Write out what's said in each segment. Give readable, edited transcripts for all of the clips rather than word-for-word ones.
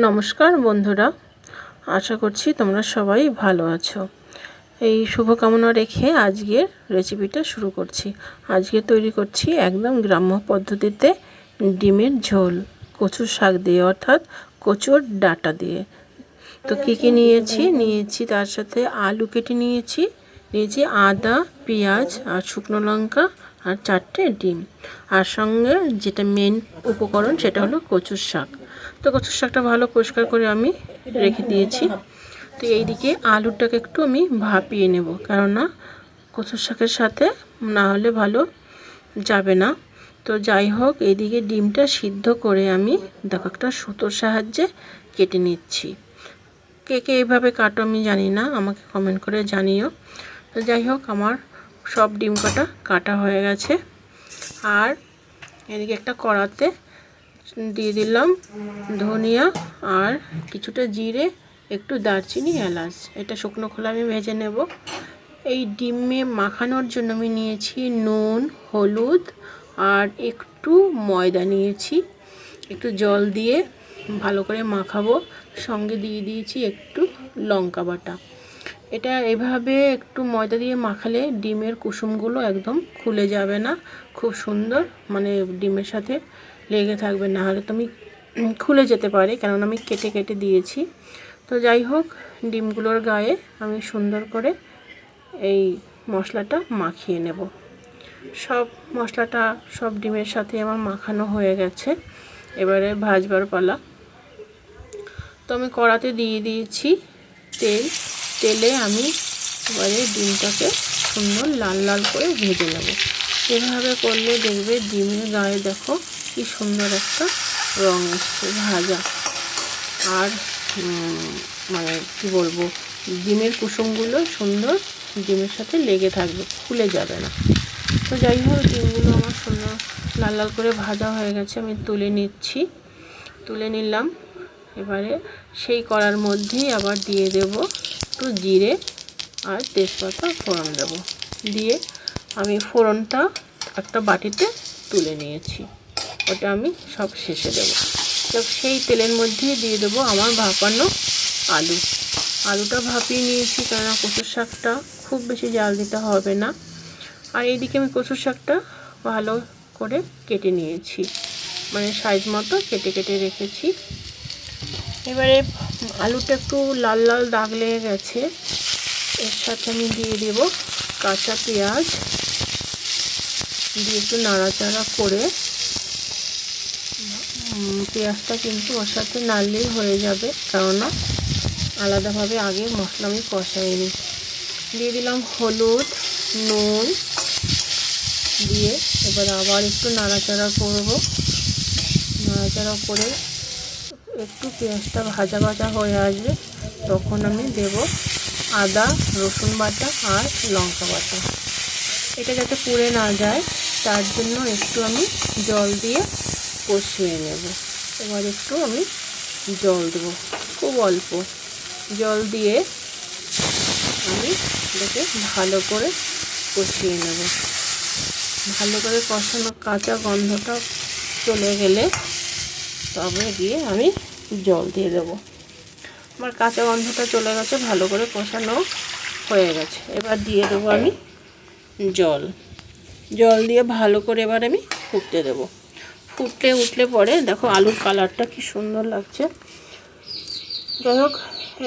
নমস্কার বন্ধুরা, আশা করছি তোমরা সবাই ভালো আছো। এই শুভকামনা রেখে আজকের রেসিপিটা শুরু করছি। আজকে তৈরি করছি একদম গ্রাম্য পদ্ধতিতে ডিমের ঝোল, কচুর শাক দিয়ে অর্থাৎ কচুর ডাঁটা দিয়ে। তো কী কী নিয়েছি তার সাথে আলু কেটে নিয়েছি আদা, পেঁয়াজ আর শুকনো লঙ্কা আর 4টে ডিম, আর সঙ্গে যেটা মেন উপকরণ সেটা হলো কচুর শাক। তো কচুর শাকটা ভালো পরিষ্কার করে আমি রেখে দিয়েছি। তো এইদিকে আলুটাকে একটু আমি ভাপিয়ে নেব, কেননা কচুর শাকের সাথে না হলে ভালো যাবে না। তো যাই হোক, এইদিকে ডিমটা সিদ্ধ করে আমি দেখো একটা সুতোর সাহায্যে কেটে নিচ্ছি। কে কে এইভাবে কাটো আমি জানি না, আমাকে কমেন্ট করে জানিও। তো যাই হোক, আমার সব ডিম কাটা হয়ে গেছে। আর এদিকে একটা কড়াতে দিয়ে দিলাম ধনিয়া আর কিছুটা জিরে, একটু দারচিনি, এলাচ। এটা শুকনো খোলা আমি ভেজে নেব। এই ডিমে মাখানোর জন্য আমি নিয়েছি নুন, হলুদ আর একটু ময়দা নিয়েছি। একটু জল দিয়ে ভালো করে মাখাবো। সঙ্গে দিয়ে দিয়েছি একটু লঙ্কা বাটা। এটা এভাবে একটু ময়দা দিয়ে মাখালে ডিমের কুসুমগুলো একদম খুলে যাবে না, খুব সুন্দর মানে ডিমের সাথে লেগে থাকবে, না হলে তো আমি খুলে যেতে পারে, কেননা আমি কেটে কেটে দিয়েছি। তো যাই হোক, ডিমগুলোর গায়ে আমি সুন্দর করে এই মশলাটা মাখিয়ে নেব। সব মশলাটা সব ডিমের সাথে আমার মাখানো হয়ে গেছে। এবারে ভাজবার পালা। তো আমি কড়াতে দিয়ে দিয়েছি তেলে আমি এবারে ডিমটাকে সুন্দর লাল লাল করে ভেজে নেব। এভাবে করলে দেখবে ডিমের গায়ে দেখো কি সুন্দর একটা রং এসছে ভাজা। আর মানে কি বলবো, ডিমের কুসুমগুলো সুন্দর ডিমের সাথে লেগে থাকবে, খুলে যাবে না। তো যাই হোক, ডিমগুলো আমার সুন্দর লাল লাল করে ভাজা হয়ে গেছে, আমি তুলে নিলাম। এবারে সেই কড়ার মধ্যেই আবার দিয়ে দেব একটু জিরে আর তেজপাতা ফোড়ন দেব। দিয়ে আমি ফোড়নটা একটা বাটিতে তুলে নিয়েছি, ওটা আমি সব শেষে দেব। তো সেই তেলের মধ্যেই দিয়ে দেবো আমার ভাপানো আলুটা ভাপিয়ে নিয়েছি, কেননা কচুর শাকটা খুব বেশি জাল দিতে হবে না। আর এইদিকে আমি কচুর শাকটা ভালো করে কেটে নিয়েছি, মানে সাইজ মতো কেটে কেটে রেখেছি। এবারে আলুটা একটু লাল লাল দাগ লেগে গেছে, এর সাথে আমি দিয়ে দেব কাঁচা পেঁয়াজ, দিয়ে একটু নাড়াচাড়া করে, পেঁয়াজটা কিন্তু ওর সাথে নাড়লেই হয়ে যাবে, কেননা আলাদাভাবে আগে মশলা আমি কষাইনি। দিয়ে দিলাম হলুদ, নুন দিয়ে এবার আবার একটু নাড়াচাড়া করব। নাড়াচাড়া করে একটু পেঁয়াজটা ভাজা ভাজা হয়ে আসবে, তখন আমি দেব আদা রসুন বাটা আর লঙ্কা বাটা। এটা যাতে পুড়ে না যায় তার জন্য একটু আমি জল দিয়ে কষিয়ে নেব। এবার একটু আমি জল দেবো, খুব অল্প জল দিয়ে আমি এটাকে ভালো করে কষিয়ে নেব। ভালো করে কষানো কাঁচা গন্ধটা চলে গেলে তবে গিয়ে আমি জল দিয়ে দেবো। আমার কাঁচা গন্ধটা চলে গেছে, ভালো করে কষানো হয়ে গেছে। এবার দিয়ে দেবো আমি জল দিয়ে ভালো করে এবার আমি ফুটতে দেবো। ফুটে উঠলে পরে দেখো আলুর কালারটা কি সুন্দর লাগছে। যাই হোক,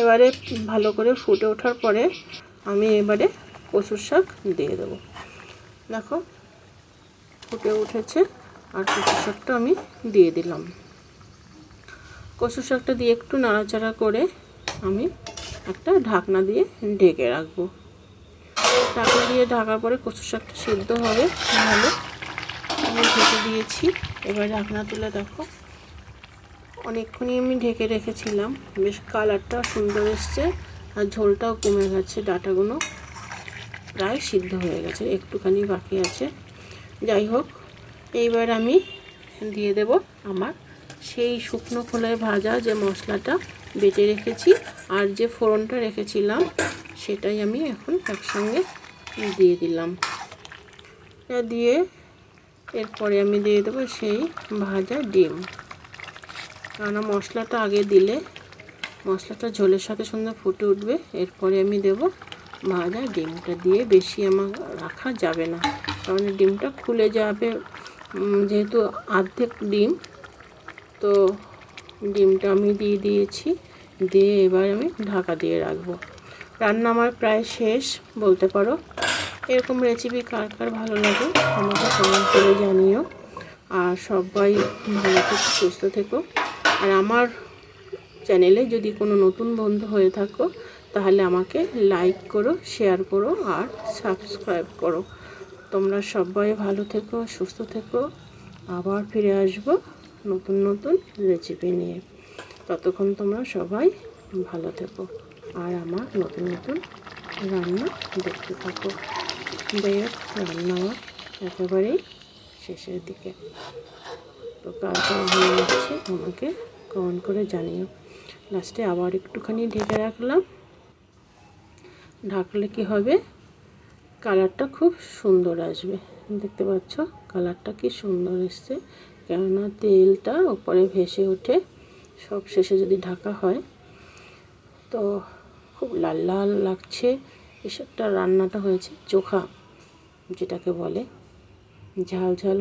এবারে ভালো করে ফুটে ওঠার পরে আমি এবারে কচুর শাক দিয়ে দেবো। দেখো ফুটে উঠেছে, আর কচুর শাকটা আমি দিয়ে দিলাম। কচুর শাকটা দিয়ে একটু নাড়াচাড়া করে আমি একটা ঢাকনা দিয়ে ঢেকে রাখবো। ঢাকনা দিয়ে ঢাকার পরে কচুর শাকটা সিদ্ধ হবে ভালো। আমি ঢেকে দিয়েছি। এবার ঢাকনা তুলে দেখো, অনেকক্ষণই আমি ঢেকে রেখেছিলাম, বেশ কালারটাও সুন্দর এসছে আর ঝোলটাও কমে গেছে, ডাঁটাগুলো প্রায় সিদ্ধ হয়ে গেছে, একটুখানি বাকি আছে। যাই হোক, এইবার আমি দিয়ে দেব আমার সেই শুকনো খোলায় ভাজা যে মশলাটা বেটে রেখেছি আর যে ফোড়নটা রেখেছিলাম, সেটাই আমি এখন একসঙ্গে দিয়ে দিলাম। দিয়ে এরপরে আমি দিয়ে দেবো সেই ভাজা ডিম। কেননা মশলাটা আগে দিলে মশলাটা ঝোলের সাথে সুন্দর ফুটে উঠবে। এরপরে আমি দেব ভাজা ডিমটা, দিয়ে বেশি আমার রাখা যাবে না, কারণ ডিমটা খুলে যাবে। যেহেতু অর্ধেক ডিম, তো ডিমটা আমি দিয়ে দিয়েছি। দিয়ে এবার আমি ঢাকা দিয়ে রাখবো। রান্না আমার প্রায় শেষ বলতে পারো। এরকম রেসিপি কার কার ভালো লাগে আমাকে কমেন্ট করে জানিও। আর সবাই ভালো থেকো, সুস্থ থেকো। আর আমার চ্যানেলে যদি কোনো নতুন বন্ধু হয়ে থাকো তাহলে আমাকে লাইক করো, শেয়ার করো আর সাবস্ক্রাইব করো। তোমরা সবাই ভালো থেকো, সুস্থ থেকো। আবার ফিরে আসবো নতুন নতুন রেসিপি নিয়ে। ততক্ষণ তোমরা সবাই ভালো থেকো আর আমার নতুন নতুন রান্না দেখতে থাকো। যাই হোক, রান্না আমার একেবারেই শেষের দিকে। তো কার কার ভালো লাগছে আমাকে কমেন্ট করে জানিও। লাস্টে আবার একটুখানি ঢেকে রাখলাম। ঢাকলে কি হবে, কালারটা খুব সুন্দর আসবে। দেখতে পাচ্ছ কালারটা কি সুন্দর এসছে, কেননা তেলটা উপরে ভেসে ওঠে। সব শেষে যদি ঢাকা হয় তো খুব লাল লাল লাগছে। এসবটা রান্নাটা হয়েছে চোখা, যেটাকে বলে ঝাল ঝাল।